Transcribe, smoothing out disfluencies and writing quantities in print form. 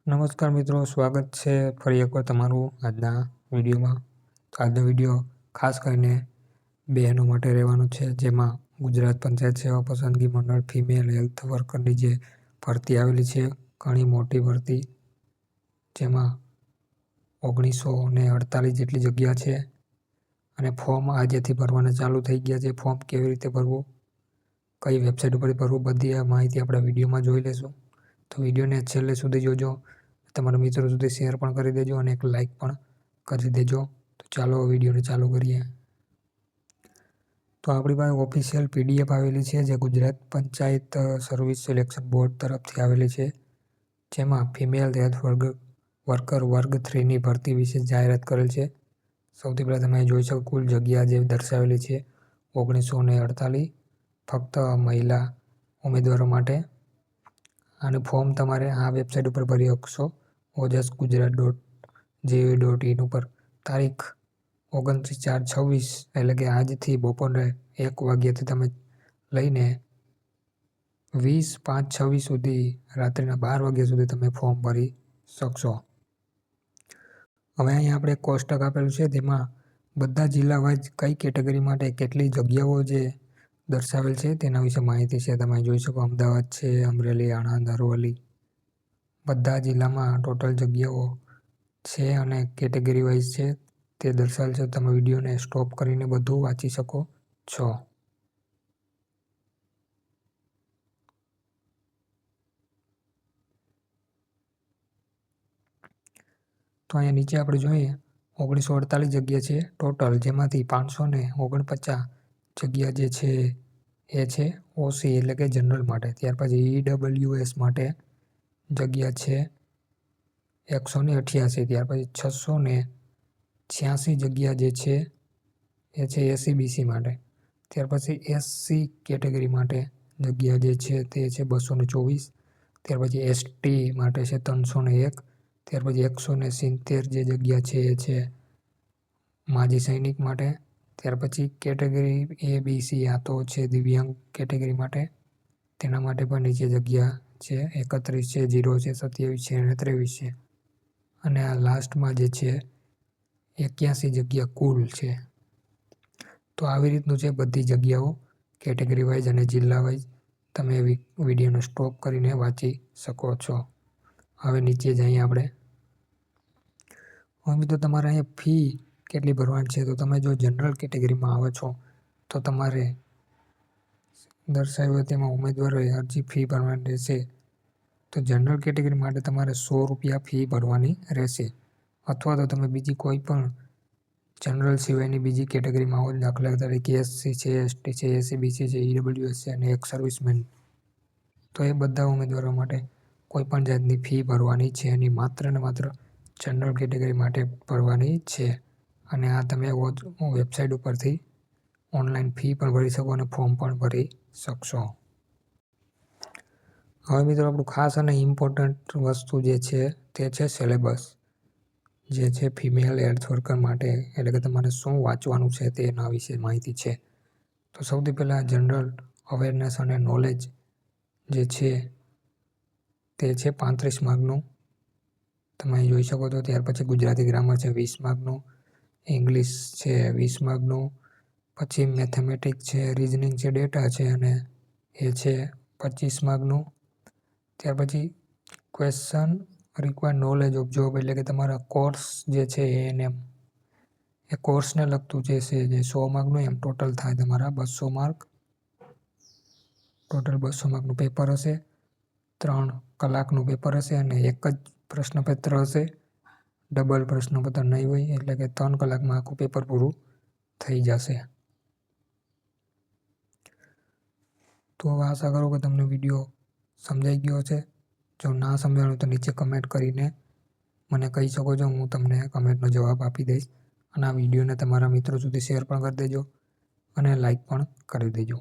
નમસ્કાર મિત્રો, સ્વાગત છે ફરી એકવાર તમારું આજના વિડીયોમાં. તો આજનો વિડીયો ખાસ કરીને બહેનો માટે રહેવાનો છે, જેમાં ગુજરાત પંચાયત સેવા પસંદગી મંડળ ફિમેલ હેલ્થ વર્કરની જે ભરતી આવેલી છે, ઘણી મોટી ભરતી, જેમાં 1948 જેટલી જગ્યા છે અને ફોર્મ આજેથી ભરવાના ચાલુ થઈ ગયા છે. ફોર્મ કેવી રીતે ભરવું, કઈ વેબસાઇટ ઉપર ભરવું, બધી આ માહિતી આપણે વિડીયોમાં જોઈ લેશું. તો વિડીયોને છેલ્લે સુધી જોજો, તમારા મિત્રો સુધી શેર પણ કરી દેજો અને એક લાઇક પણ કરી દેજો. તો ચાલો વિડીયોને ચાલુ કરીએ. તો આપણી પાસે ઓફિશિયલ PDF આવેલી છે, જે Gujarat panchayat service selection board તરફથી આવેલી છે, જેમાં ફિમેલ હેલ્થ વર્કર વર્ગ 3ની ભરતી વિશે જાહેરાત કરેલ છે. સૌથી પહેલાં તમે જોઈ શકો કુલ જગ્યા જે દર્શાવેલી છે 1948, ફક્ત મહિલા ઉમેદવારો માટે. અને ફોર્મ તમારે આ વેબસાઇટ ઉપર ભરી શકશો, ojasgujarat.gov.in ઉપર. તારીખ 29/4/26, એટલે કે આજથી બપોરે 1 વાગ્યાથી તમે લઈને 20/5/26 સુધી, રાત્રિના 12 વાગ્યા સુધી તમે ફોર્મ ભરી શકશો. હવે અહીંયા આપણે કોષ્ટક આપેલું છે, તેમાં બધા જિલ્લા વાઇઝ કઈ કેટેગરી માટે કેટલી જગ્યાઓ જે દર્શાવેલ છે તેના વિશે માહિતી છે. તમે જોઈ શકો અમદાવાદ છે, અમરેલી, આણંદ, અરવલ્લી, બધા જિલ્લામાં ટોટલ જગ્યાઓ છે અને કેટેગરી વાઇઝ છે તે દર્શાવેલ છે. તમે વિડીયોને સ્ટોપ કરીને બધું વાંચી શકો છો. તો અહીંયા નીચે આપણે જોઈએ 1948 જગ્યા છે ટોટલ, જેમાંથી 549 જગ્યા જે છે એ છે OC એટલે કે જનરલ માટે. ત્યાર પછી EWS માટે જગ્યા છે 188. ત્યાર પછી 686 જગ્યા જે છે એ છે SCBC માટે. ત્યાર પછી SC કેટેગરી માટે જગ્યા જે છે તે છે 224. ત્યાર પછી ST માટે છે 301. ત્યાર પછી 170 જે જગ્યા છે એ છે માજી સૈનિક માટે. ત્યાર પછી કેટેગરી ABC, આ તો છે દિવ્યાંગ કેટેગરી માટે, તેના માટે પણ નીચે જગ્યા છે 31 છે, 0 છે, 27 છે અને 23 છે. અને આ લાસ્ટમાં જે છે 81 જગ્યા કુલ છે. તો આવી રીતનું છે બધી જગ્યાઓ કેટેગરી વાઇઝ અને જિલ્લા વાઇઝ. તમે વિડીયોનો સ્ટોપ કરીને વાંચી શકો છો. હવે નીચે જઈએ આપણે. હવે મિત્રો તમારે અહીંયા ફી કેટલી ભરવાની છે. તો તમે જો જનરલ કેટેગરીમાં આવો છો તો તમારે દર્શાવ્યું તેમાં ઉમેદવારોએ અરજી ફી ભરવાની રહેશે. તો જનરલ કેટેગરી માટે તમારે 100 રૂપિયા ફી ભરવાની રહેશે. અથવા તો તમે બીજી કોઈ પણ જનરલ સિવાયની બીજી કેટેગરીમાં આવો, દાખલા તરીકે SC છે, ST છે, SCBC છે, EWS છે અને એક સર્વિસમેન, તો એ બધા ઉમેદવારો માટે કોઈ પણ જાતની ફી ભરવાની છે નહીં, માત્ર ને માત્ર જનરલ કેટેગરી માટે ભરવાની છે. અને આ તમે વેબસાઇટ ઉપરથી ઓનલાઈન ફી પણ ભરી શકો અને ફોર્મ પણ ભરી શકશો. હવે મિત્રો આપણું ખાસ અને ઇમ્પોર્ટન્ટ વસ્તુ જે છે તે છે સિલેબસ, જે છે ફિમેલ હેલ્થ વર્કર માટે, એટલે કે તમારે શું વાંચવાનું છે તેના વિશે માહિતી છે. તો સૌથી પહેલાં જનરલ અવેરનેસ અને નોલેજ જે છે તે છે 35 માર્કનું, તમે જોઈ શકો છો. ત્યાર પછી ગુજરાતી ગ્રામર છે 20 માર્કનું, ઇંગ્લિશ છે 20 માર્કનું, પછી મેથેમેટિક્સ છે, રિઝનિંગ છે, ડેટા છે અને એ છે 25 માર્કનું. ત્યાર પછી question required knowledge of job, એટલે કે તમારા કોર્સ જે છે એ કોર્સને લગતું જે છે, જે 100 માર્કનું, એમ ટોટલ થાય તમારા 200 માર્ક. ટોટલ 200 માર્કનું પેપર હશે, 3 કલાકનું પેપર હશે અને એક જ પ્રશ્નપત્ર હશે. ડબલ પ્રશ્નપત્ર નહીં હોય, એટલે કે 3 કલાકમાં આખું પેપર પૂરું થઈ જશે. તો હવે આશા કરું કે તમને વિડીયો સમજાઈ ગયો છે. જો ના સમજાણું તો નીચે કમેન્ટ કરીને મને કહી શકો છો, હું તમને કમેન્ટનો જવાબ આપી દઈશ. અને આ વિડીયોને તમારા મિત્રો સુધી શેર પણ કરી દેજો અને લાઈક પણ કરી દેજો.